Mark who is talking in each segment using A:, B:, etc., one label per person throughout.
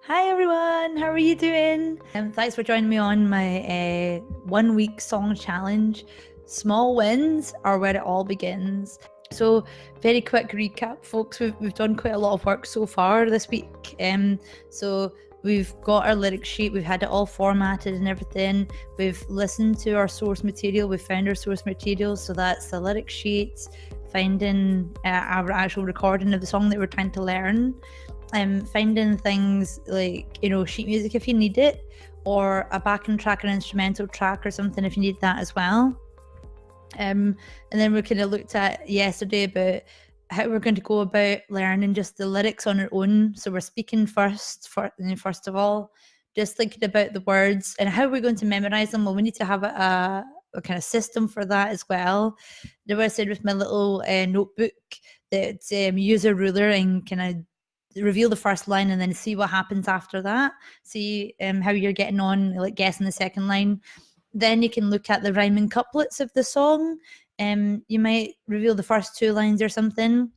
A: Hi everyone, how are you doing? Thanks for joining me on my 1 week song challenge. Small wins are where it all begins. So, very quick recap, folks. We've done quite a lot of work so far this week. So we've got our lyric sheet, we've had it all formatted and everything. We've listened to our source material, we've found our source material. So that's the lyric sheets, finding our actual recording of the song that we're trying to learn. Finding things like, sheet music if you need it, or a backing track, an instrumental track or something if you need that as well. And then we kind of looked at yesterday about how we're going to go about learning just the lyrics on our own. So we're speaking first of all, just thinking about the words and how we're going to memorize them. Well, we need to have a kind of system for that as well. Now, I said with my little notebook that use a ruler and kind of reveal the first line and then see what happens after that. See how you're getting on, like guessing the second line. Then you can look at the rhyming couplets of the song. You might reveal the first two lines or something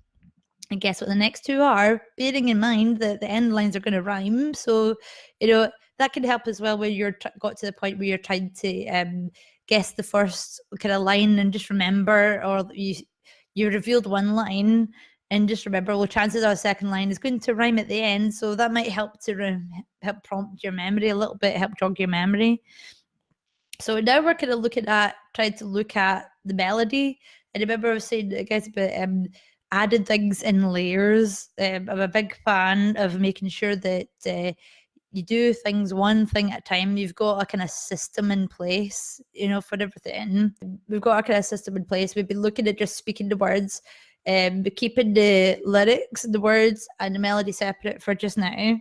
A: and guess what the next two are, bearing in mind that the end lines are going to rhyme. So, that can help as well when you're got to the point where you're trying to guess the first kind of line and just remember, or you revealed one line and just remember, well, chances are the second line is going to rhyme at the end. So that might help to help prompt your memory a little bit, help jog your memory. So now we're kind of trying to look at the melody. I remember I was saying, guys, about added things in layers. I'm a big fan of making sure that you do things one thing at a time. You've got a kind of system in place, for everything. We've got a kind of system in place. We've been looking at just speaking the words, but keeping the lyrics, the words, and the melody separate for just now.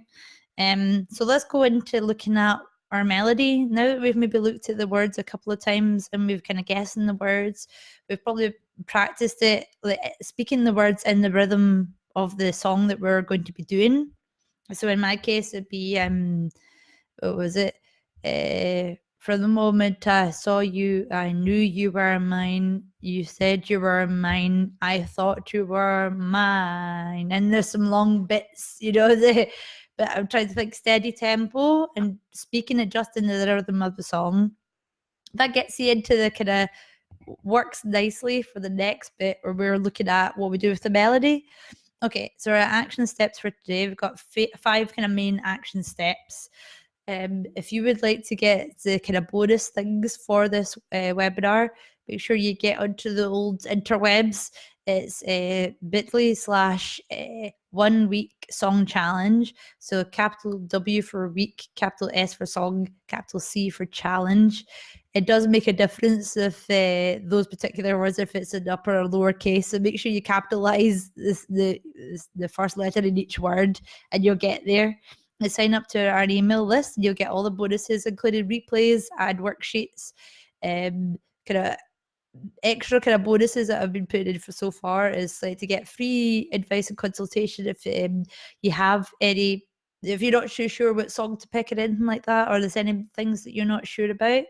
A: So let's go into looking at our melody. Now that we've maybe looked at the words a couple of times and we've kind of guessing the words, we've probably practiced it, like, speaking the words in the rhythm of the song that we're going to be doing. So in my case, it'd be what was it? From the moment I saw you, I knew you were mine. You said you were mine. I thought you were mine. And there's some long bits, but I'm trying to think steady tempo and speaking it just in the rhythm of the song. That gets you into the kind of works nicely for the next bit where we're looking at what we do with the melody. Okay, so our action steps for today, we've got 5 kind of main action steps. If you would like to get the kind of bonus things for this webinar, make sure you get onto the old interwebs. It's bit.ly/1 week song challenge. So capital W for week, capital S for song, capital C for challenge. It does make a difference if those particular words, if it's in upper or lower case. So make sure you capitalize the first letter in each word and you'll get there. And sign up to our email list. You'll get all the bonuses, including replays and worksheets. Kind of extra kind of bonuses that I've been putting in for so far is like to get free advice and consultation if you have any, if you're not too sure what song to pick or anything like that, or there's any things that you're not sure about.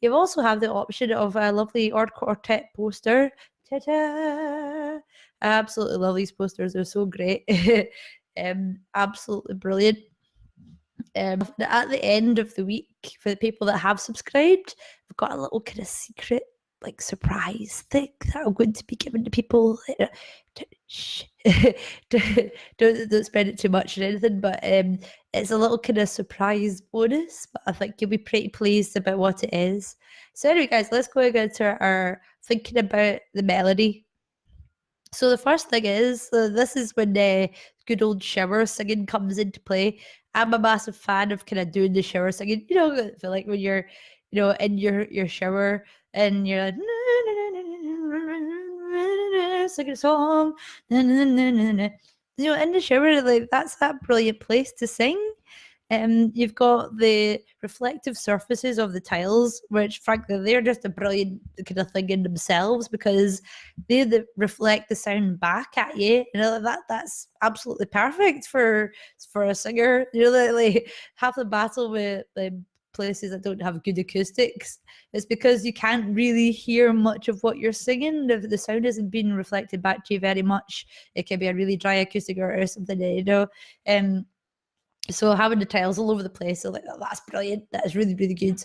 A: You also have the option of a lovely Ord Quartet poster. Ta-da! I absolutely love these posters. They're so great. Absolutely brilliant. At the end of the week, for the people that have subscribed, I've got a little kind of secret, like, surprise thing that I'm going to be giving to people. Don't spread it too much or anything, but it's a little kind of surprise bonus, but I think you'll be pretty pleased about what it is. So anyway, guys, let's go into our thinking about the melody. So the first thing is, this is when the good old shower singing comes into play. I'm a massive fan of kind of doing the shower singing. I feel like when you're, in your shower and you're like, sing a song, in the shower, like that's that brilliant place to sing. You've got the reflective surfaces of the tiles, which frankly they're just a brilliant kind of thing in themselves because they reflect the sound back at you. That's absolutely perfect for a singer. Like half the battle with places that don't have good acoustics is because you can't really hear much of what you're singing. If the sound isn't being reflected back to you very much, it can be a really dry acoustic or something. So having the tiles all over the place, so like, oh, that's brilliant. That is really, really good.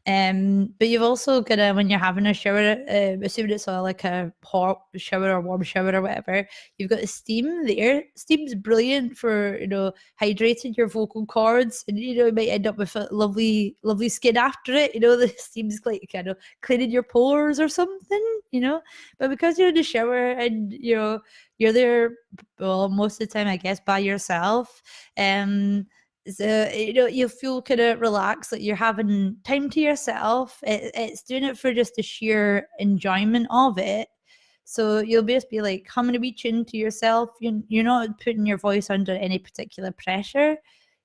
A: But you've also got to, when you're having a shower, assuming it's like a hot shower or warm shower or whatever, you've got the steam there. Steam's brilliant for, hydrating your vocal cords, and you might end up with a lovely, lovely skin after it. The steam's like kind of cleaning your pores or something. But because you're in the shower and you're there, well, most of the time, I guess, by yourself. So you feel kind of relaxed, like you're having time to yourself. It's doing it for just the sheer enjoyment of it. So you'll just be like humming a wee tune to yourself. You're not putting your voice under any particular pressure.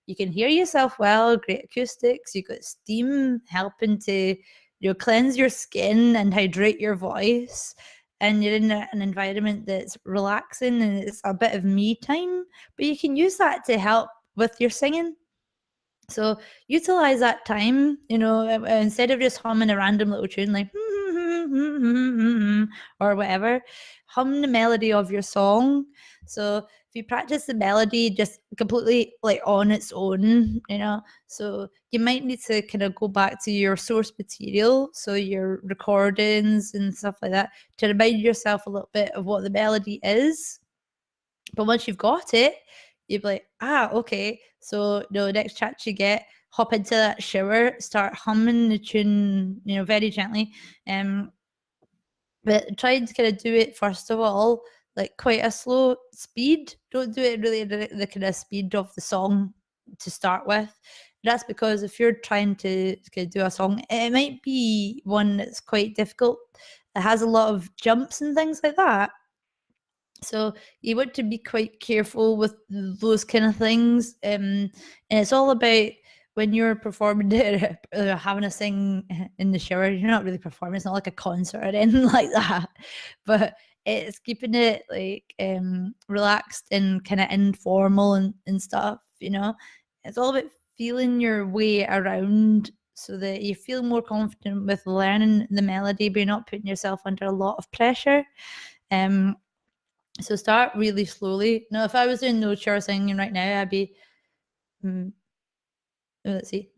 A: You can hear yourself well, great acoustics. You've got steam helping to cleanse your skin and hydrate your voice. And you're in an environment that's relaxing and it's a bit of me time, but you can use that to help with your singing. So utilize that time, instead of just humming a random little tune like or whatever, hum the melody of your song. So if you practice the melody just completely like on its own, so you might need to kind of go back to your source material, so your recordings and stuff like that, to remind yourself a little bit of what the melody is. But once you've got it, you'd be like, okay. So the next chance you get, hop into that shower, start humming the tune, very gently. But try to kind of do it first of all, like quite a slow speed. Don't do it really the kind of speed of the song to start with. That's because if you're trying to do a song, it might be one that's quite difficult. It has a lot of jumps and things like that. So you want to be quite careful with those kind of things. And it's all about when you're performing, having a sing in the shower, you're not really performing. It's not like a concert or anything like that. But it's keeping it like relaxed and kind of informal and stuff, It's all about feeling your way around so that you feel more confident with learning the melody, but you're not putting yourself under a lot of pressure. So start really slowly. Now, if I was doing no chair singing right now, I'd be, let's see.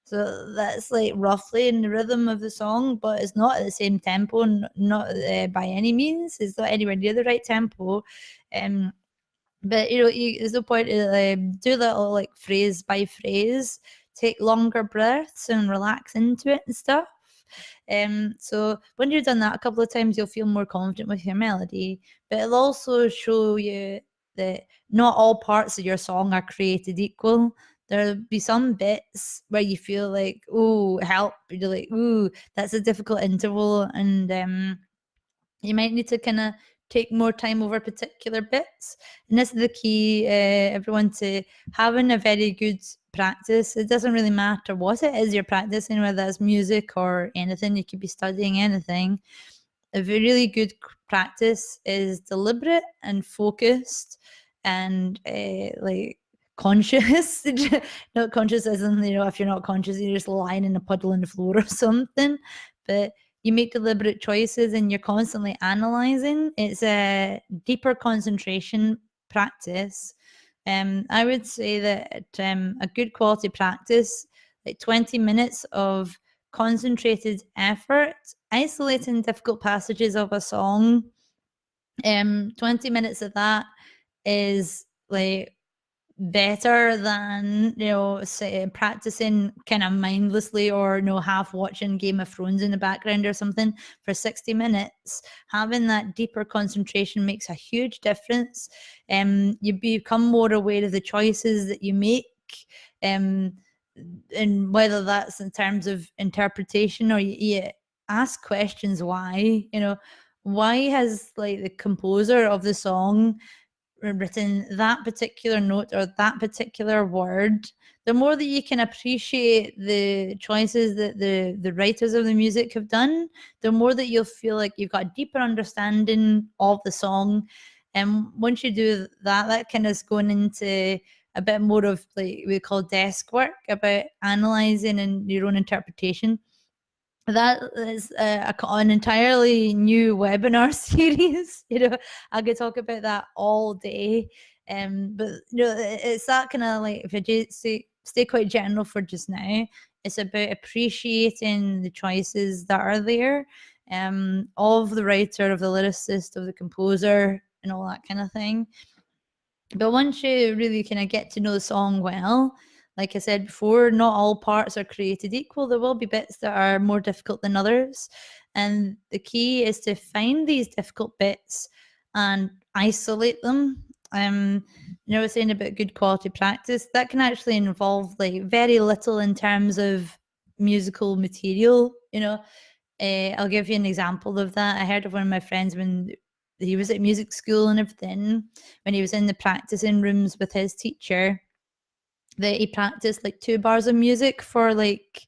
A: So that's like roughly in the rhythm of the song, but it's not at the same tempo, not by any means. It's not anywhere near the right tempo. But there's no point to do little like phrase by phrase, take longer breaths and relax into it and stuff. So when you've done that a couple of times, you'll feel more confident with your melody, but it'll also show you that not all parts of your song are created equal. There'll be some bits where you feel like, oh, help. You're like, ooh, that's a difficult interval. And you might need to kind of take more time over particular bits. And this is the key, everyone, to having a very good practice. It doesn't really matter what it is you're practicing, whether it's music or anything. You could be studying anything. A really good practice is deliberate and focused and like conscious. Not conscious as in, if you're not conscious, you're just lying in a puddle on the floor or something. But you make deliberate choices and you're constantly analyzing. It's a deeper concentration practice. I would say that a good quality practice, like 20 minutes of concentrated effort, isolating difficult passages of a song. 20 minutes of that is like better than say, practicing kind of mindlessly or half watching Game of Thrones in the background or something for 60 minutes. Having that deeper concentration makes a huge difference. You become more aware of the choices that you make, and whether that's in terms of interpretation or you ask questions. Why has like the composer of the song written that particular note or that particular word, the more that you can appreciate the choices that the writers of the music have done, the more that you'll feel like you've got a deeper understanding of the song. And once you do that, that kind of is going into a bit more of like we call desk work about analyzing and your own interpretation. That is an entirely new webinar series. I could talk about that all day. But it's that kind of like, if I stay quite general for just now, it's about appreciating the choices that are there, of the writer, of the lyricist, of the composer, and all that kind of thing. But once you really kind of get to know the song well, like I said before, not all parts are created equal. There will be bits that are more difficult than others. And the key is to find these difficult bits and isolate them. I was saying about good quality practice, that can actually involve like very little in terms of musical material. I'll give you an example of that. I heard of one of my friends when he was at music school and everything, when he was in the practicing rooms with his teacher, that he practiced like 2 bars of music for like,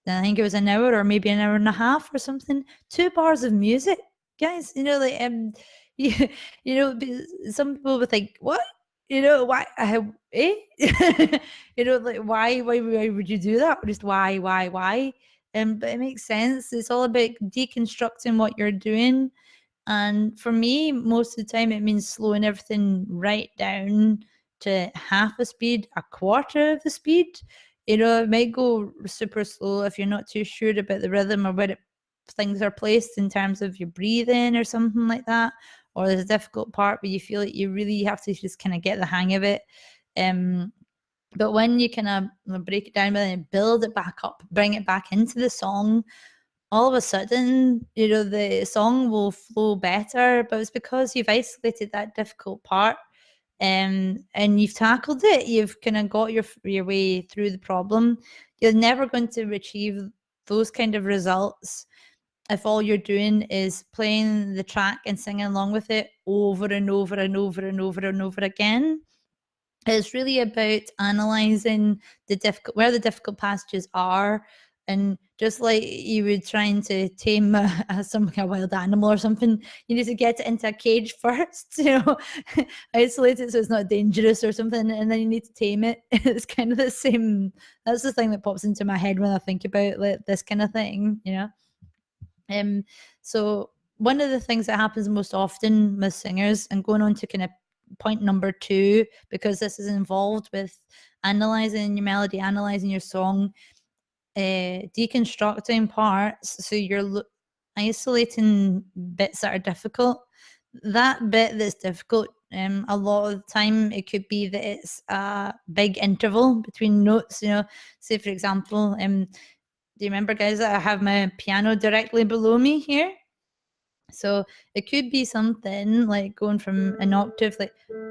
A: I think it was an hour or maybe an hour and a half or something. 2 bars of music, guys. You, some people would think, what? Why? Eh? Like why would you do that? Just why? But it makes sense. It's all about deconstructing what you're doing. And for me, most of the time, it means slowing everything right down to half the speed, a quarter of the speed. It might go super slow if you're not too sure about the rhythm or where things are placed in terms of your breathing or something like that. Or there's a difficult part where you feel like you really have to just kind of get the hang of it. But when you kind of break it down and build it back up, bring it back into the song, all of a sudden, the song will flow better. But it's because you've isolated that difficult part, and you've tackled it. You've kind of got your way through the problem. You're never going to achieve those kind of results if all you're doing is playing the track and singing along with it over and over and over and over and over again. It's really about analyzing where the difficult passages are, and just like you would trying to tame a wild animal or something, you need to get it into a cage first, isolate it so it's not dangerous or something, and then you need to tame it. It's kind of the same. That's the thing that pops into my head when I think about like this kind of thing. So one of the things that happens most often with singers, and going on to kind of point number 2, because this is involved with analyzing your melody, analyzing your song, deconstructing parts. So you're isolating bits that are difficult. That bit that's difficult, a lot of the time it could be that it's a big interval between notes. Say for example, do you remember, guys, that I have my piano directly below me here? So it could be something like going from an octave like or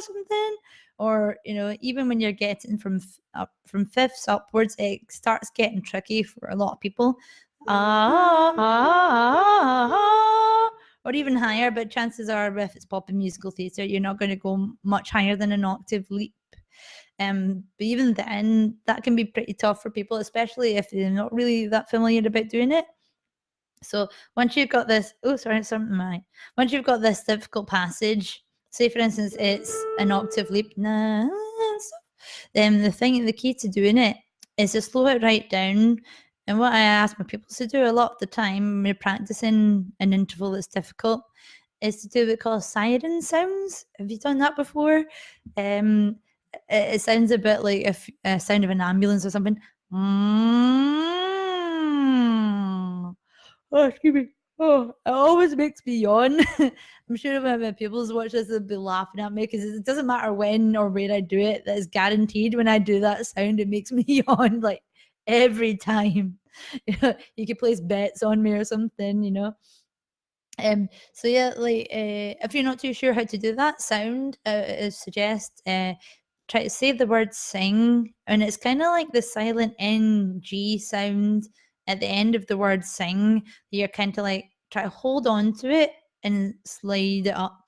A: something, or even when you're getting from fifths upwards, it starts getting tricky for a lot of people. Or even higher, but chances are if it's pop and musical theatre, you're not going to go much higher than an octave leap. But even then, that can be pretty tough for people, especially if they're not really that familiar about doing it. So once you've got this, once you've got this difficult passage, say for instance, it's an octave leap, then the key to doing it is to slow it right down. And what I ask my pupils to do a lot of the time when you're practicing an interval that's difficult is to do what we call siren sounds. Have you done that before? It sounds a bit like a sound of an ambulance or something. Oh, excuse me. Oh, it always makes me yawn. I'm sure when my pupils watch this, they'll be laughing at me because it doesn't matter when or where I do it. That is guaranteed. When I do that sound, it makes me yawn like every time. You could place bets on me or something. So yeah, like if you're not too sure how to do that sound, I suggest try to say the word sing, and it's kind of like the silent ng sound at the end of the word sing. You're kind of like try to hold on to it and slide it up.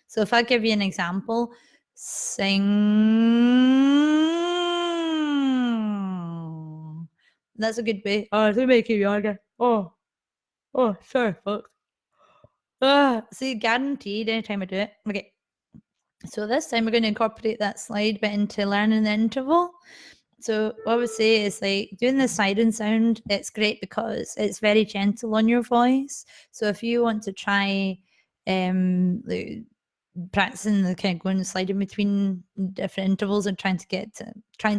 A: So if I give you an example, sing. That's a good way. Oh, let me keep you again. Oh, sorry, folks. See, guaranteed anytime I do it. Okay. So this time we're going to incorporate that slide bit into learning the interval. So what I would say is like doing the siren sound, it's great because it's very gentle on your voice. So if you want to try practicing the kind of going sliding between different intervals and trying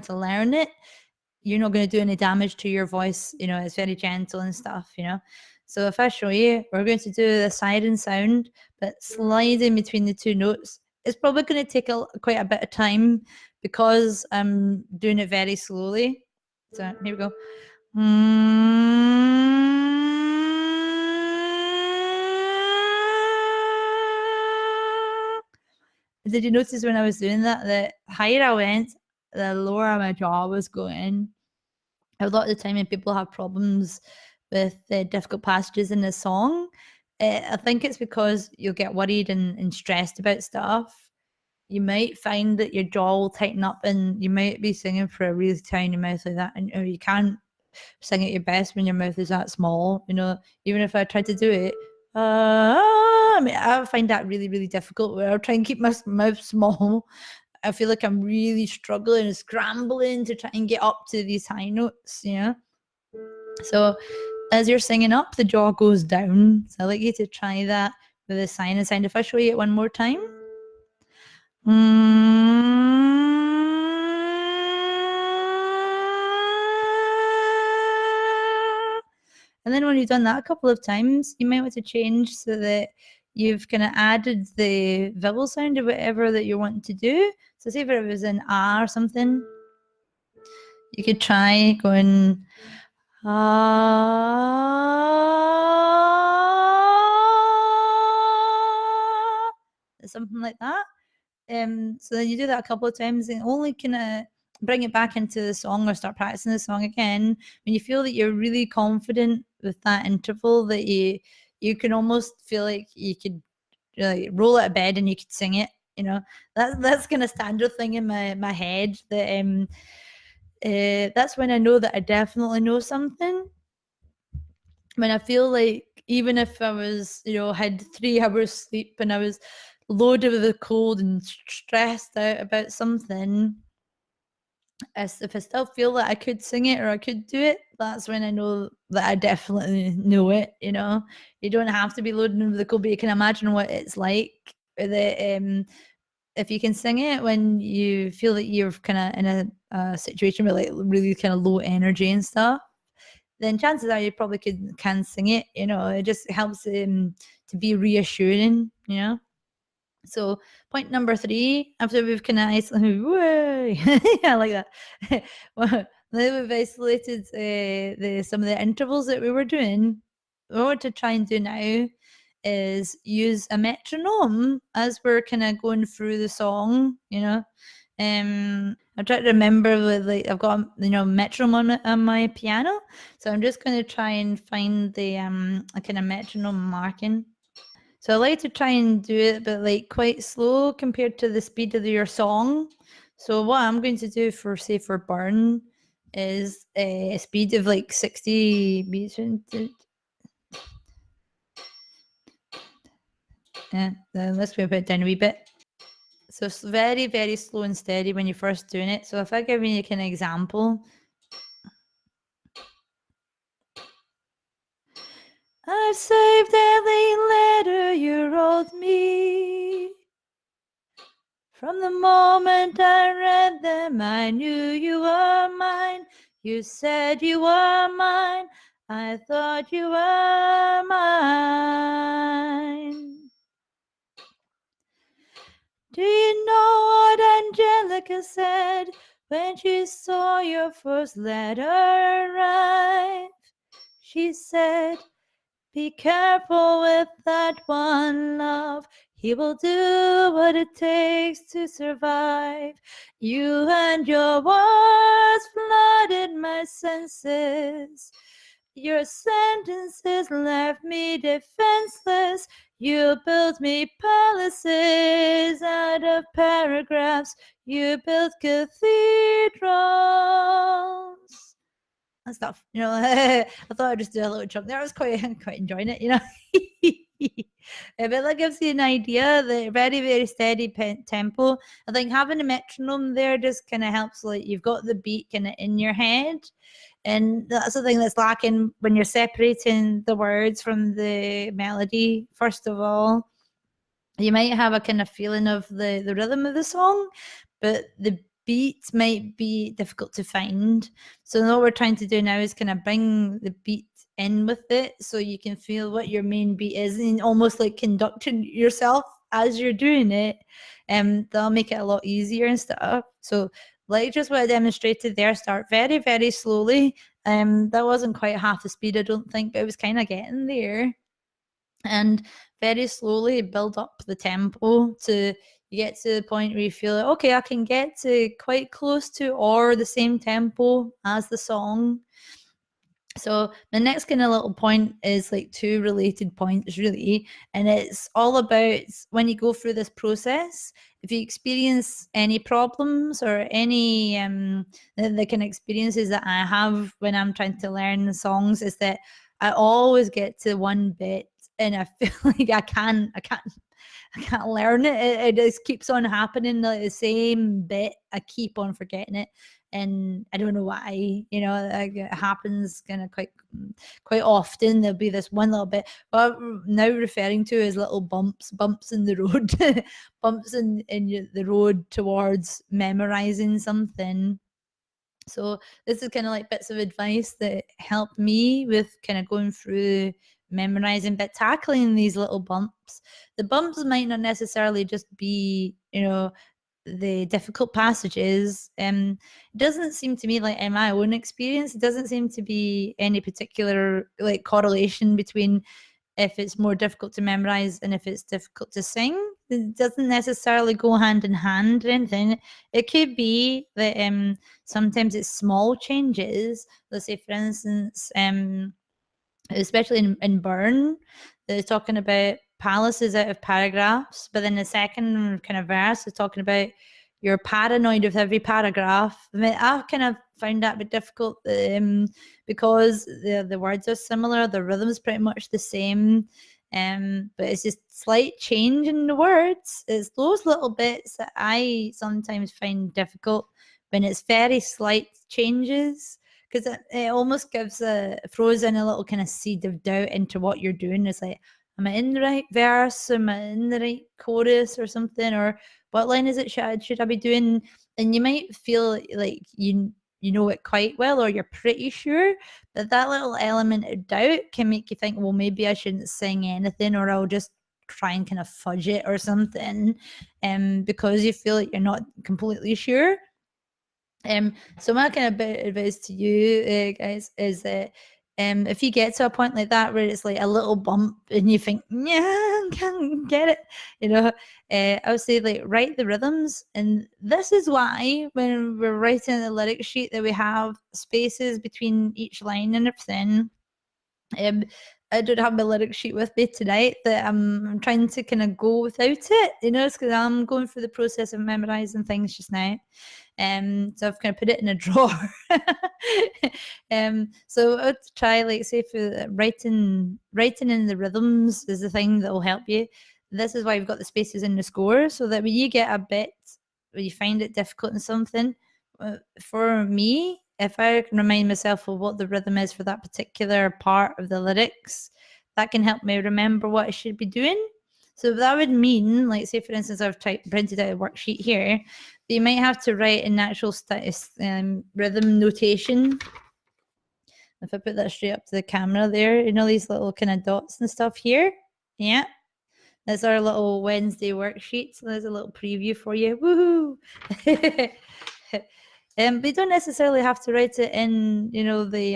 A: to learn it, you're not going to do any damage to your voice. You know, it's very gentle and stuff, you know. So if I show you, we're going to do the siren sound, but sliding between the two notes. It's probably going to take quite a bit of time because I'm doing it very slowly. So here we go. Did you notice when I was doing that, the higher I went, the lower my jaw was going? A lot of the time when people have problems with the difficult passages in the song, I think it's because you'll get worried and stressed about stuff. You might find that your jaw will tighten up and you might be singing for a really tiny mouth like that, and you can't sing at your best when your mouth is that small. You know, even if I tried to do it, I mean, I find that really, really difficult. Where I'll try and keep my mouth small. I feel like I'm really struggling and scrambling to try and get up to these high notes, you know. So as you're singing up, the jaw goes down. So I'd like you to try that with a sinus sound. If I show you it one more time. And then when you've done that a couple of times, you might want to change so that you've kind of added the vowel sound or whatever that you want to do. So say if it was an ah or something, you could try going ah, something like that. So then you do that a couple of times and only kind of bring it back into the song or start practicing the song again when you feel that you're really confident with that interval, that you can almost feel like you could like roll out of bed and you could sing it. You know, that's kind of standard thing in my head. That that's when I know that I definitely know something. When I feel like even if I was, you know, had 3 hours sleep and I was loaded with a cold and stressed out about something, if I still feel that I could sing it or I could do it, that's when I know that I definitely know it. You know, you don't have to be loaded with the cold, but you can imagine what it's like. If you can sing it when you feel that you're kind of in a situation with like really kind of low energy and stuff, then chances are you probably can sing it. You know, it just helps to be reassuring. You know. So point number 3, after we've kind of isolated, yeah, I like that. Well, now we've isolated some of the intervals that we were doing. What I want to try and do now is use a metronome as we're kind of going through the song. You know, I try to remember with like I've got metronome on my piano, so I'm just going to try and find the a kind of metronome marking. So I like to try and do it, but like quite slow compared to the speed of your song. So what I'm going to do for say for Burn is a speed of like 60 beats. Yeah, let's put it down a wee bit. So it's very, very slow and steady when you're first doing it. So if I give you an example, I've saved every letter you wrote me. From the moment I read them, I knew you were mine. You said you were mine. I thought you were mine. Do you know what Angelica said when she saw your first letter arrive? She said, be careful with that one, love. He will do what it takes to survive. You and your words flooded my senses. Your sentences left me defenseless. You build me palaces out of paragraphs. You build cathedrals and stuff. You know, I thought I'd just do a little chunk there. I was quite enjoying it, you know. But that gives you an idea. The very, very steady tempo. I think having a metronome there just kind of helps. Like you've got the beat kind of in your head, and that's the thing that's lacking when you're separating the words from the melody. First of all, you might have a kind of feeling of the rhythm of the song, but the beat might be difficult to find. So what we're trying to do now is kind of bring the beat in with it so you can feel what your main beat is and almost like conducting yourself as you're doing it. That'll make it a lot easier and stuff. So like just what I demonstrated there, start very, very slowly. That wasn't quite half the speed, I don't think, but it was kind of getting there. And very slowly build up the tempo to you get to the point where you feel like, okay, I can get to quite close to or the same tempo as the song. So the next kind of little point is like two related points really, and it's all about when you go through this process, if you experience any problems or any the kind of experiences that I have when I'm trying to learn the songs is that I always get to one bit and I feel like I can't learn it. It just keeps on happening, like the same bit. I keep on forgetting it, and I don't know why. You know, like it happens kind of quite often. There'll be this one little bit. What I'm now referring to as little bumps in the road, bumps in the road towards memorizing something. So this is kind of like bits of advice that help me with kind of going through memorizing, but tackling these little bumps. The bumps might not necessarily just be, you know, the difficult passages. It doesn't seem to me, like in my own experience, it doesn't seem to be any particular like correlation between if it's more difficult to memorize and if it's difficult to sing. It doesn't necessarily go hand in hand or anything. It could be that sometimes it's small changes. Let's say, for instance, especially in Burn, they're talking about palaces out of paragraphs, but then the second kind of verse is talking about you're paranoid with every paragraph. I mean, I've kind of found that a bit difficult because the words are similar, the rhythm is pretty much the same, but it's just slight change in the words. It's those little bits that I sometimes find difficult when it's very slight changes, because it almost throws in a little kind of seed of doubt into what you're doing. It's like, am I in the right verse? Am I in the right chorus or something? Or what line is it should I be doing? And you might feel like you know it quite well, or you're pretty sure, but that little element of doubt can make you think, well, maybe I shouldn't sing anything, or I'll just try and kind of fudge it or something, because you feel like you're not completely sure. So my kind of bit of advice to you guys is that if you get to a point like that where it's like a little bump and you think, yeah, I can't get it, you know, I would say like write the rhythms. And this is why when we're writing the lyric sheet that we have spaces between each line and everything. I don't have my lyric sheet with me tonight, that I'm trying to kind of go without it, you know, it's because I'm going through the process of memorizing things just now. So I've kind of put it in a drawer. So I'd try, like, say for writing in the rhythms is the thing that will help you. This is why we've got the spaces in the score, so that when you get a bit where you find it difficult in something, for me, if I can remind myself of what the rhythm is for that particular part of the lyrics, that can help me remember what I should be doing. So that would mean, like, say for instance, I've printed out a worksheet here, you might have to write an actual rhythm notation. If I put that straight up to the camera there, you know, these little kind of dots and stuff here. Yeah. That's our little Wednesday worksheet. So there's a little preview for you. Woohoo! But you don't necessarily have to write it in, you know, the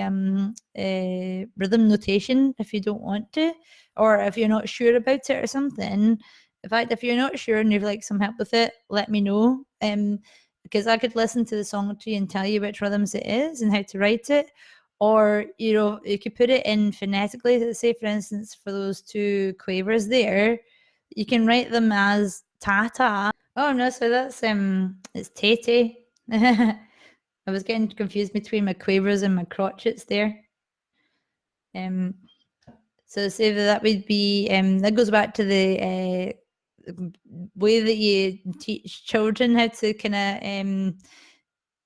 A: rhythm notation if you don't want to, or if you're not sure about it or something. In fact, if you're not sure and you'd like some help with it, let me know. Because I could listen to the song to you and tell you which rhythms it is and how to write it. Or, you could put it in phonetically. Say, for instance, for those two quavers there, you can write them as ta-ta. Oh, no, so that's, it's tete. I was getting confused between my quavers and my crotchets there. So say that would be, that goes back to the way that you teach children how to kind of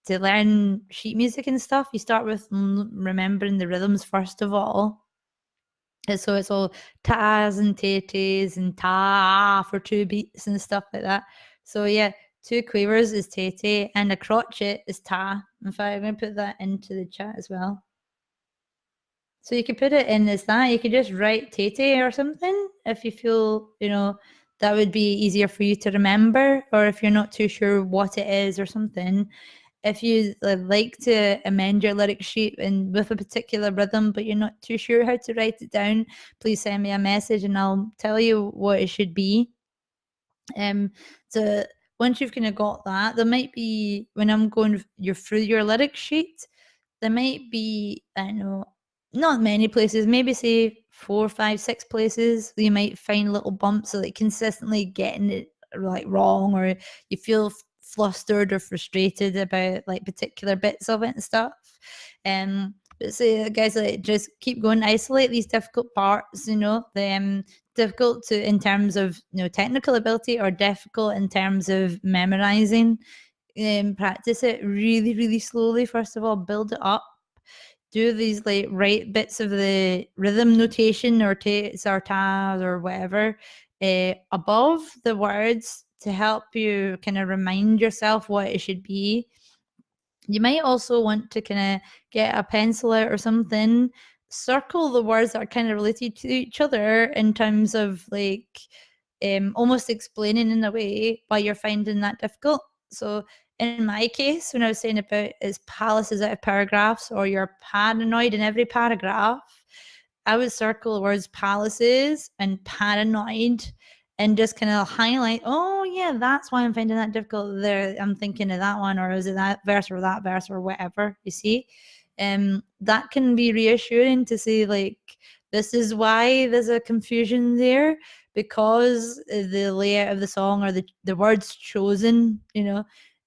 A: to learn sheet music and stuff. You start with remembering the rhythms first of all. And so it's all tas and tates and ta for 2 beats and stuff like that. So yeah, 2 quavers is tete and a crotchet is ta. In fact, I'm going to put that into the chat as well. So you could put it in as that. You could just write tete or something if you feel, that would be easier for you to remember, or if you're not too sure what it is or something. If you like to amend your lyric sheet and with a particular rhythm, but you're not too sure how to write it down, please send me a message and I'll tell you what it should be. So once you've kind of got that, there might be, when I'm going you're through your lyric sheet, there might be, I don't know, not many places, maybe say 4, 5, 6 places you might find little bumps of like consistently getting it like wrong, or you feel flustered or frustrated about like particular bits of it and stuff. But say, guys, like just keep going, isolate these difficult parts, the difficult to in terms of technical ability or difficult in terms of memorizing. Practice it really, really slowly. First of all, build it up. Do these like write bits of the rhythm notation or tates or tas or whatever above the words to help you kind of remind yourself what it should be. You might also want to kind of get a pencil out or something, circle the words that are kind of related to each other in terms of like almost explaining in a way why you're finding that difficult. So in my case, when I was saying about is palaces out of paragraphs or you're paranoid in every paragraph, I would circle the words palaces and paranoid and just kind of highlight, oh yeah, that's why I'm finding that difficult there. I'm thinking of that one, or is it that verse or that verse or whatever, you see? That can be reassuring to see like, this is why there's a confusion there, because the layout of the song or the words chosen,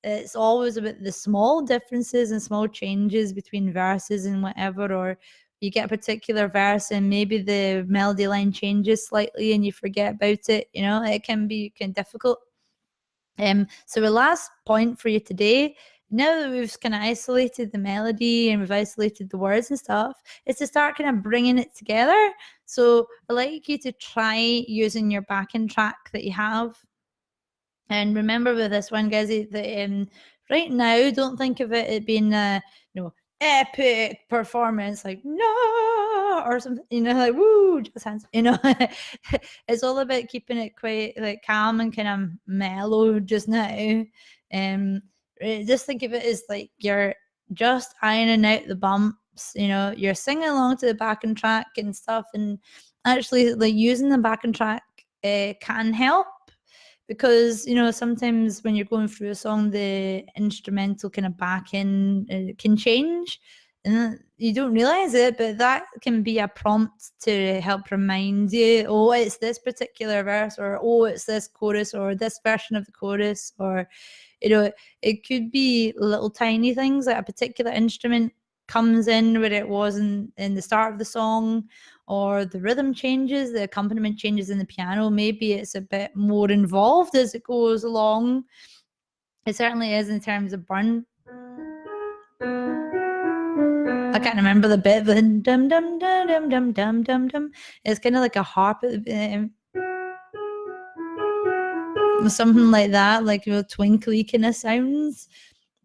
A: it's always about the small differences and small changes between verses and whatever, or you get a particular verse and maybe the melody line changes slightly and you forget about it. It can be kind of difficult. So the last point for you today, now that we've kind of isolated the melody and we've isolated the words and stuff, is to start kind of bringing it together. So I'd like you to try using your backing track that you have. And remember with this one, guys, that right now, don't think of it being epic performance, like no or something, like woo, just hands, It's all about keeping it quite like calm and kind of mellow just now. Just think of it as like you're just ironing out the bumps, you're singing along to the backing track and stuff, and actually like using the backing track can help. Because sometimes when you're going through a song, the instrumental kind of backing can change and you don't realize it, but that can be a prompt to help remind you, oh, it's this particular verse, or oh, it's this chorus, or this version of the chorus, or it could be little tiny things, like a particular instrument comes in where it wasn't in the start of the song, or the rhythm changes, the accompaniment changes in the piano. Maybe it's a bit more involved as it goes along. It certainly is in terms of burn. I can't remember the bit, but dum dum dum dum dum dum dum dum. It's kind of like a harp, something like that, like twinkly kind of sounds.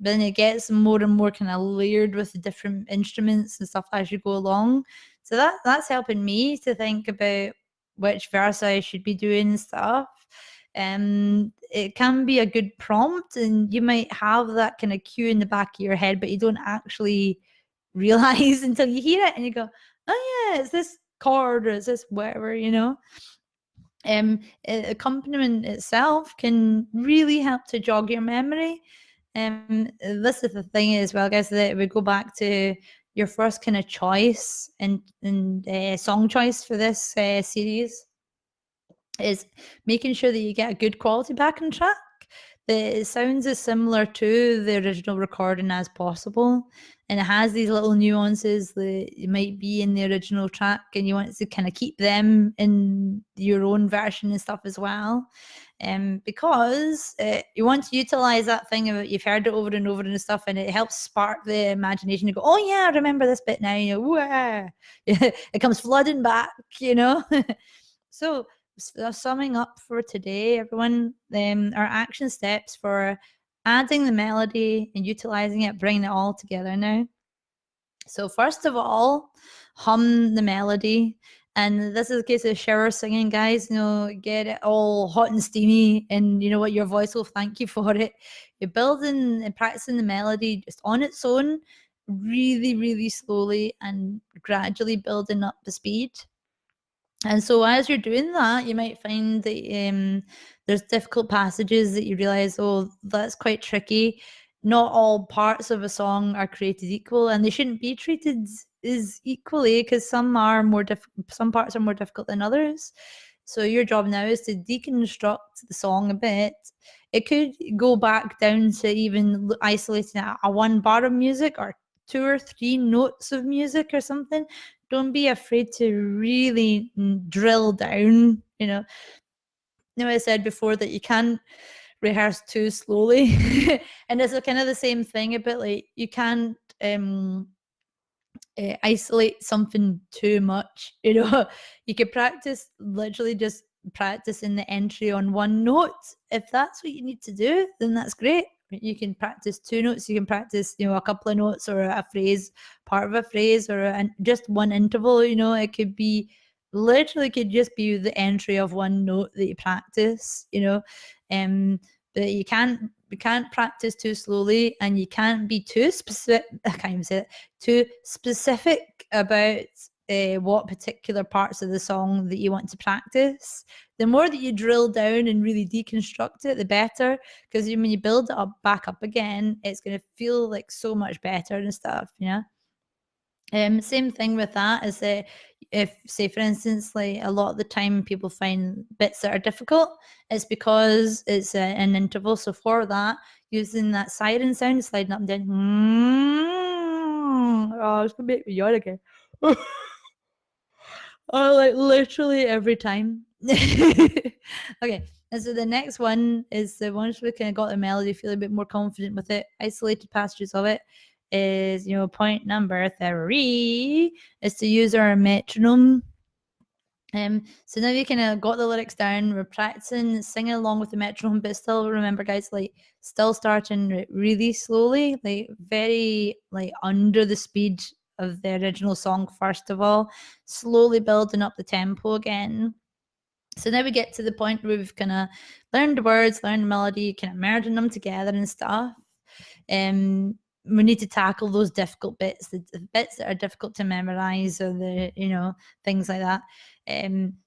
A: But then it gets more and more kind of layered with the different instruments and stuff as you go along. So that's helping me to think about which verse I should be doing and stuff. It can be a good prompt, and you might have that kind of cue in the back of your head, but you don't actually realize until you hear it and you go, oh yeah, it's this chord or it's this whatever. Accompaniment itself can really help to jog your memory. This is the thing as well, guys, that we go back to your first kind of choice and song choice for this series is making sure that you get a good quality backing track that sounds as similar to the original recording as possible, and it has these little nuances that might be in the original track, and you want to kind of keep them in your own version and stuff as well. Because you want to utilize that thing of you've heard it over and over and stuff, and it helps spark the imagination to go, oh yeah, I remember this bit now. It comes flooding back, So, summing up for today, everyone, our action steps for adding the melody and utilizing it, bringing it all together now. So, first of all, hum the melody. And this is a case of shower singing, guys. Get it all hot and steamy, and you know what? Your voice will thank you for it. You're building and practicing the melody just on its own, really, really slowly and gradually building up the speed. And so as you're doing that, you might find that there's difficult passages that you realize, oh, that's quite tricky. Not all parts of a song are created equal, and they shouldn't be treated as equally, because some parts are more difficult than others. So your job now is to deconstruct the song a bit. It could go back down to even isolating a one bar of music or 2 or 3 notes of music or something. Don't be afraid to really drill down. I said before that you can't rehearse too slowly. And it's kind of the same thing a bit, like you can't isolate something too much. You could practice, literally just practicing the entry on one note. If that's what you need to do, then that's great. You can practice 2 notes, you can practice a couple of notes, or a phrase, part of a phrase, or just one interval. It could be, literally could just be the entry of one note that you practice. But you can't practice too slowly, and you can't be too specific. I can't even say it. Too specific about what particular parts of the song that you want to practice. The more that you drill down and really deconstruct it, the better, because when you build it back up again, it's going to feel like so much better and stuff. Same thing with that is that if, say, for instance, like a lot of the time people find bits that are difficult, it's because it's an interval. So for that, using that siren sound, sliding up and down. Oh, it's gonna make me yawn again. Oh, like literally every time. Okay, and so the next one is once we kind of got the melody, feel a bit more confident with it, isolated passages of it, is point number 3 is to use our metronome. So now you kind of got the lyrics down, we're practicing singing along with the metronome, but still remember, guys, like still starting really slowly, like very like under the speed of the original song first of all, slowly building up the tempo again. So now we get to the point where we've kind of learned the words, learned the melody, kind of merging them together and stuff. We need to tackle those difficult bits, the bits that are difficult to memorize, or the things like that.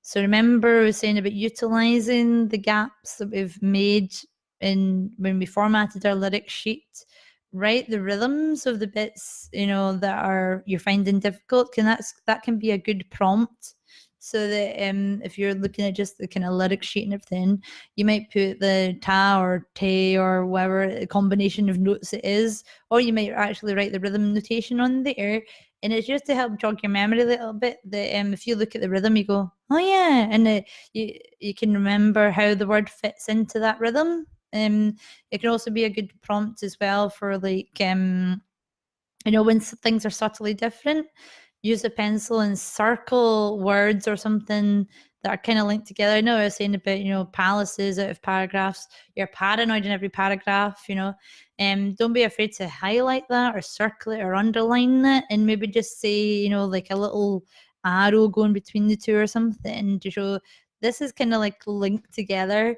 A: So remember, I was saying about utilizing the gaps that we've made when we formatted our lyric sheet. Write the rhythms of the bits that you're finding difficult. That can be a good prompt. So that if you're looking at just the kind of lyric sheet and everything, you might put the ta or te or whatever combination of notes it is, or you might actually write the rhythm notation on there. And it's just to help jog your memory a little bit. That if you look at the rhythm, you go, oh yeah, and you can remember how the word fits into that rhythm. It can also be a good prompt as well for like when things are subtly different. Use a pencil and circle words or something that are kind of linked together. I know I was saying about palaces out of paragraphs. You're paranoid in every paragraph. Don't be afraid to highlight that or circle it or underline it, and maybe just say like a little arrow going between the two or something to show this is kind of like linked together.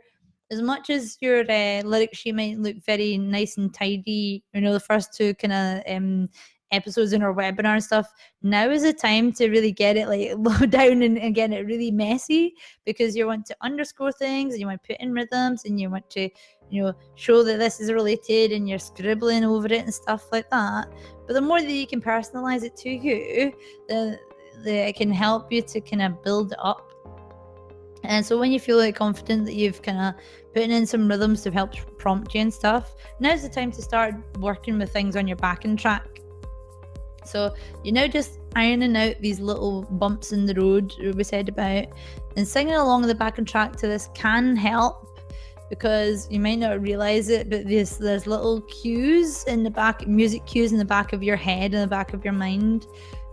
A: As much as your lyric sheet might look very nice and tidy, the first two kind of episodes in our webinar and stuff, now is the time to really get it like low down and get it really messy, because you want to underscore things and you want to put in rhythms and you want to, show that this is related, and you're scribbling over it and stuff like that. But the more that you can personalize it to you, it can help you to kind of build it up. And so when you feel like confident that you've kind of putting in some rhythms to help prompt you and stuff, now's the time to start working with things on your backing track. So you're now just ironing out these little bumps in the road we said about, and singing along the backing track to this can help, because you might not realize it, but there's little cues in the back, music cues in the back of your head and the back of your mind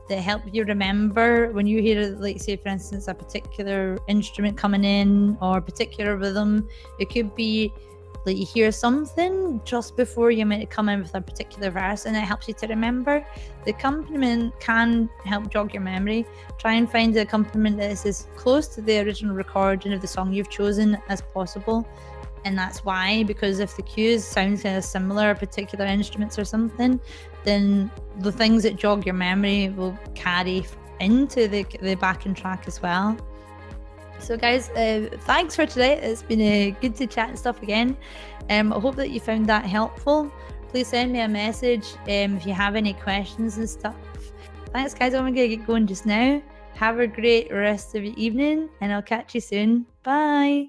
A: that help you remember when you hear, like, say for instance, a particular instrument coming in or a particular rhythm. It could be like you hear something just before you might come in with a particular verse, and it helps you to remember. The accompaniment can help jog your memory. Try and find the accompaniment that is as close to the original recording of the song you've chosen as possible. And that's why, because if the cues sound kind of similar, particular instruments or something, then the things that jog your memory will carry into the backing track as well. So guys, thanks for today. It's been good to chat and stuff again. I hope that you found that helpful. Please send me a message if you have any questions and stuff. Thanks guys, I'm gonna get going just now. Have a great rest of your evening, and I'll catch you soon. Bye.